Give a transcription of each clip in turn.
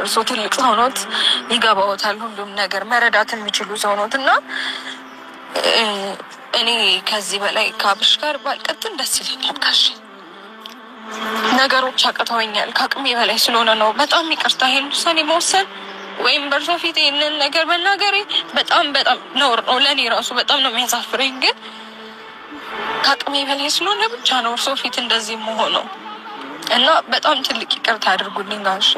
እርሶ ትልቅ ሰው ኖት፣ ይገባዎታል ሁሉም ነገር መረዳት የሚችሉ ሰው ኖት እና እኔ ከዚህ በላይ ከአብርሽ ጋር ባልቀጥል ደስ ይለኛል። ጋሽ ነገሮች አቅተውኛል፣ ከአቅሜ በላይ ስለሆነ ነው። በጣም ይቅርታ ይሄን ውሳኔ መወሰን ወይም በእርሶ ፊት ይህንን ነገር መናገሬ በጣም ነውር ነው። ለእኔ ራሱ በጣም ነው የሚያሳፍረኝ፣ ግን ከአቅሜ በላይ ስለሆነ ብቻ ነው እርሶ ፊት እንደዚህ መሆነው እና በጣም ትልቅ ይቅርታ አድርጉልኝ ጋሽ።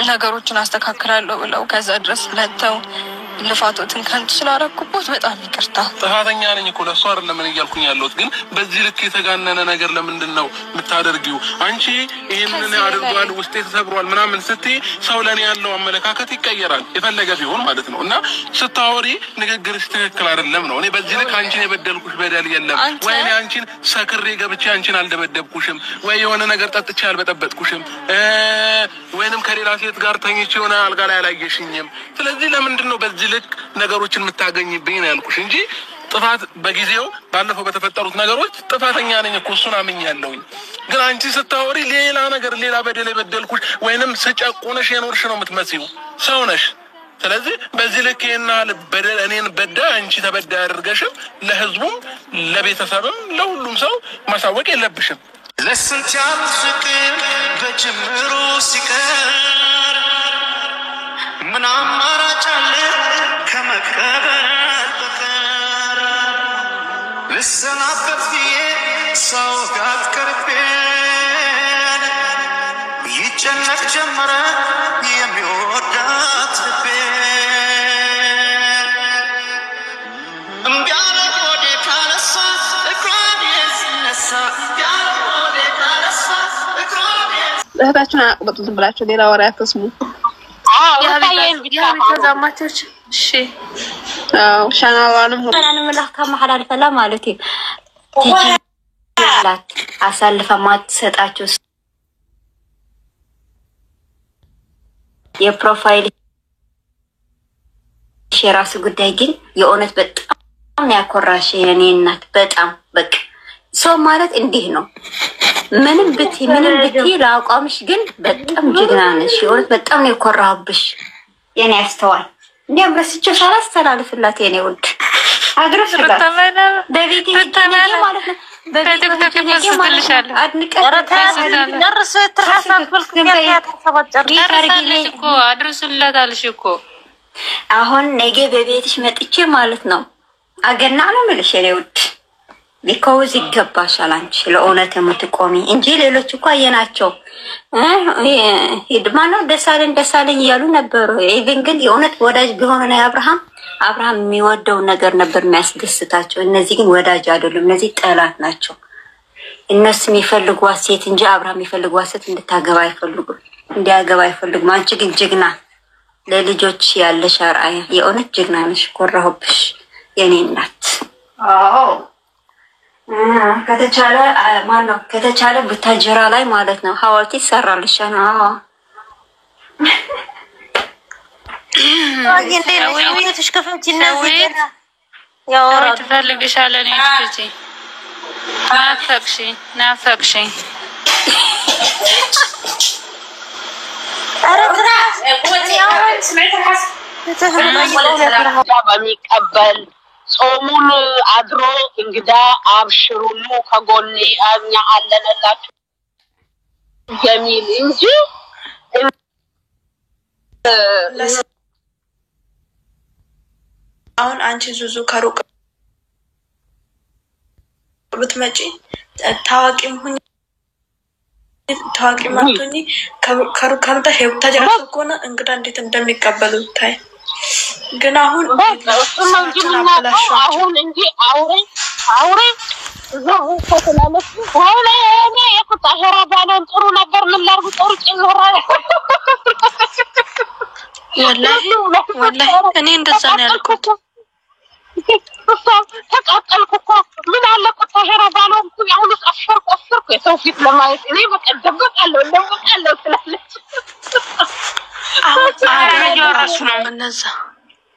ነገሮችን አስተካክላለሁ ብለው ከዛ ድረስ ለተው ልፋቶትን ከንቱ ስላደረኩበት በጣም ይቅርታ። ጥፋተኛ ነኝ እኮ ለእሱ አይደለም ምን እያልኩኝ ያለሁት፣ ግን በዚህ ልክ የተጋነነ ነገር ለምንድን ነው የምታደርጊው? አንቺ ይህንን አድርጓል ውስጤ ተሰብሯል ምናምን ስትይ ሰው ለእኔ ያለው አመለካከት ይቀየራል፣ የፈለገ ቢሆን ማለት ነው። እና ስታወሪ ንግግርሽ ትክክል አይደለም ነው። እኔ በዚህ ልክ አንቺን የበደልኩሽ በደል የለም ወይ? እኔ አንቺን ሰክሬ ገብቼ አንቺን አልደበደብኩሽም ወይ? የሆነ ነገር ጠጥቼ አልበጠበጥኩሽም ወይንም ከሌላ ሴት ጋር ተኝቼ የሆነ አልጋ ላይ አላየሽኝም። ስለዚህ ለምንድን ነው በዚህ ልክ ነገሮችን የምታገኝብኝ ነው ያልኩሽ እንጂ ጥፋት በጊዜው ባለፈው በተፈጠሩት ነገሮች ጥፋተኛ ነኝ እኮ እሱን አምኛለሁኝ። ግን አንቺ ስታወሪ ሌላ ነገር ሌላ በደል የበደልኩሽ ወይንም ስጨቁነሽ የኖርሽ ነው የምትመስይው። ሰው ነሽ። ስለዚህ በዚህ ልክ ይሄናል በደል እኔን በዳይ አንቺ ተበዳይ አድርገሽም ለህዝቡም ለቤተሰብም ለሁሉም ሰው ማሳወቅ የለብሽም። ለስንት ያልፍቅር በጅምሩ ሲቀር ምን አማራጭ አለ ከመቀበል በቀር? ልሰናበት ብዬ ሰው ጋር ቀርቤን ይጨነቅ ጀመረ የሚወዳት ልቤን። እምቢ አለ ሆዴ ካነሳ እግሯን የስነሳ ያለ ሆዴ ካነሳ እግሯን እህታችሁን አቅበጡ፣ ዝም ብላችሁ ሌላ ወሬ አትስሙ። ተዛማቾች እሺ ሻናዋንም እኔ መላካ መሐላል ፈላ ማለት ይላል አሳልፈ ማትሰጣችሁ የፕሮፋይል ሼራስ ጉዳይ ግን የእውነት በጣም ያኮራሽ የኔ እናት። በጣም በቃ ሰው ማለት እንዲህ ነው። ምንም ብትይ ላቋምሽ ግን በጣም ጀግና ነሽ። የእውነት በጣም ነው የኮራሁብሽ የኔ አስተዋል። እንዲያም ረስቼው ሳላስተላልፍላት የኔ ውድ አግረስላት በቤቴ ማለት ነው። በቤቴ ማለት አሁን ነገ በቤትሽ መጥቼ ማለት ነው አገና ነው የምልሽ የኔ ውድ። ሊኮዝ ይገባሻል አንቺ ለእውነት የምትቆሚ እንጂ ሌሎች እኮ አየናቸው ይድማ ነው ደሳለኝ እያሉ ነበሩ። ኢቭን ግን የእውነት ወዳጅ ቢሆኑ ነው አብርሃም የሚወደው ነገር ነበር የሚያስደስታቸው። እነዚህ ግን ወዳጅ አይደሉም፣ እነዚህ ጠላት ናቸው። እነሱ የሚፈልጓት ሴት እንጂ አብርሃም የሚፈልጓት ሴት እንዲያገባ አይፈልጉም። አንቺ ግን ጀግና፣ ለልጆች ያለሽ አርአያ፣ የእውነት ጀግና ነሽ። ኮራሁብሽ የኔ እናት። አዎ ከተቻለ ቡታጀራ ላይ ማለት ነው ሐውልት ይሰራልሻል። አዎ ናፈቅሽኝ በሚቀበል ጾሙን አድሮ እንግዳ አብሽሩሉ ከጎኔ እኛ አለንላችሁ የሚል እንጂ አሁን አንቺ ዙዙ ከሩቅ ብትመጪ ታዋቂም ሁኚ ማጥቶኒ ከሩቅ ከምታ ሄብታጀራ ኮና እንግዳ እንዴት እንደሚቀበሉ ታይ። ግን አሁን እንጂ አውሬ ዘው ተተላለፍ ወላ እኔ የቁጣሸራ ባለን ጥሩ ነገር ምን ላርጉ ጥሩ ይኖራል። ወላሂ እኔ እንደዛ ነው ያልኩት። ተቃጠልኩ እኮ ምን አለ ቁጣሸራ ባለው ያሁን አፍርኩ የሰውፊት ለማየት እኔ በቀደምቃለሁ ስላለች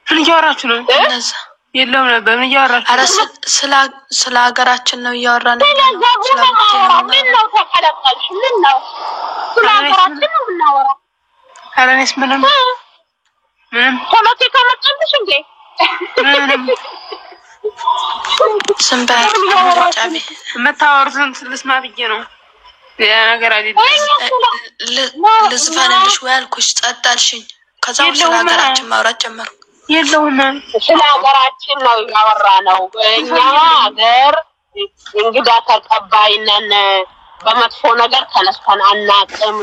እያወራችሁ ነው እነዛ የለም ነበር ምን እያወራችሁ? ኧረ ስለ ሀገራችን ነው እያወራን። ምን ነው ተቀለቀልሽ? ምን ነው ስለ ሀገራችን ነው የምናወራው? አረኔስ ምንም ፖለቲካ መጣልሽ እንዴ? ስንባይ ጫቢ መታወሩን ልስማ ብዬ ነው። ያ ነገር አይደለም። ልዝፋንልሽ ወይ አልኩሽ ጸጣልሽኝ። ከዛው ስለ ሀገራችን ማውራት ጀመሩ። የለውም ስለ ሀገራችን ነው ያወራነው። እኛ ሀገር እንግዳ ተቀባይ ነን። በመጥፎ ነገር ተነስተን አናቅም።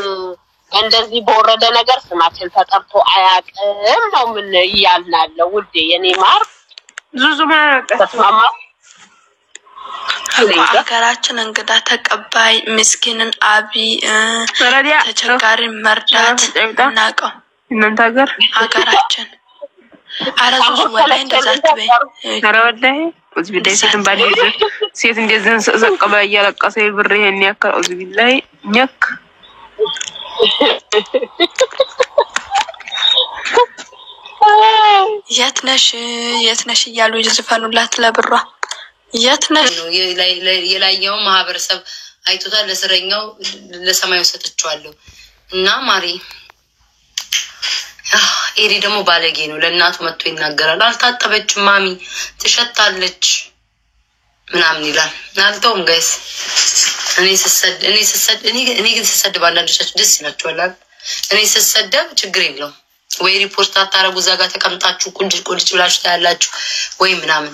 እንደዚህ በወረደ ነገር ስማችን ተጠርቶ አያቅም ነው ምን እያልናለው። ውዴ የኔ ማር ዙዙ ማለት ተስማማ። ሀገራችን እንግዳ ተቀባይ ምስኪንን አብይ ተቸጋሪ መርዳት እናቀው እናንተ ሀገራችን አረዙ ወላይ እንደዛ ትበይ አረወላይ እዚህ ቢላይ ሴትን ባልይ ሴት እንደዚህ ዘቀባ ያለቀሰ ብር ይሄን ያከው እዚህ ቢላይ ኛክ የት ነሽ እያሉ ይዝፈኑላት ለብሯ የት ነሽ የላይኛው ማህበረሰብ አይቶታል። ለስረኛው ለሰማዩ ሰጥቻለሁ እና ማሪ ኤሪ ደግሞ ባለጌ ነው። ለእናቱ መጥቶ ይናገራል። አልታጠበችም ማሚ ትሸታለች ምናምን ይላል። ናልተውም ጋይስ እኔ ግን ስሰደብ አንዳንዶቻችሁ ደስ ይላችኋል። እኔ ስሰደብ ችግር የለውም ወይ ሪፖርት አታረጉ። እዛ ጋር ተቀምጣችሁ ቁልጭ ብላችሁ ታያላችሁ ወይ ምናምን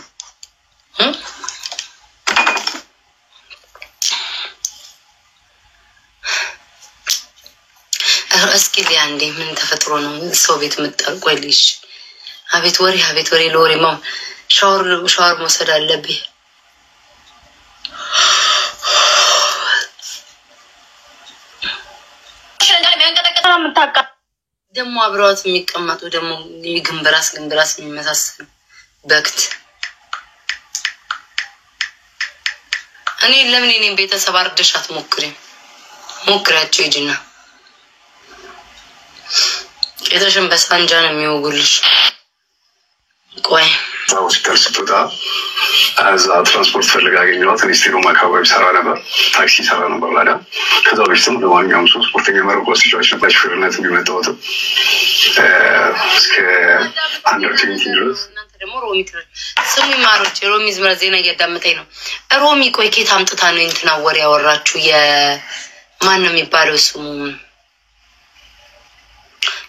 እስኪ ሊያንዴ ምን ተፈጥሮ ነው ሰው ቤት የምትጠርቆልሽ? አቤት ወሬ ለወሬ ማው ሻወር መውሰድ አለብኝ። ደግሞ አብረዋት የሚቀመጡ ደግሞ ግንብራስ የሚመሳሰሉ በክት እኔ ለምን እኔን ቤተሰብ አርደሻት ሞክሪያቸው ሂጂና ቄጠሽን በሳንጃ ነው የሚወጉልሽ። ቆይ ሆስፒታል ስትወጣ እዛ ትራንስፖርት ፈልጋ አገኘኋት። እኔ ስቴዲየም አካባቢ ሰራ ነበር፣ ታክሲ ሰራ ነበር ላዳ። ከዛ በፊትም ለማንኛውም ሰው ስፖርተኛ መረብ ኳስጫዎች ነበር። ሹፌርነት የሚመጣሁት እስከ አንደር 20 ድረስ። እናንተ ደግሞ ሮሚ ስሙ ማሮች ሮሚ ዝምራ ዜና እያዳመጠኝ ነው። ሮሚ ቆይ ኬት አምጥታ ነው እንትና ወሬ ያወራችሁ? የማን ነው የሚባለው ስሙ?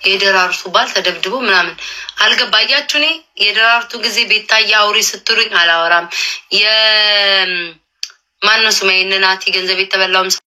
የደራርቱ ባል ተደብድቦ ምናምን አልገባያችሁ? እኔ የደራርቱ ጊዜ ቤታዬ አውሪ ስትሩኝ አላወራም። የማን ነው ስሙ? የእናቴ ገንዘብ የተበላው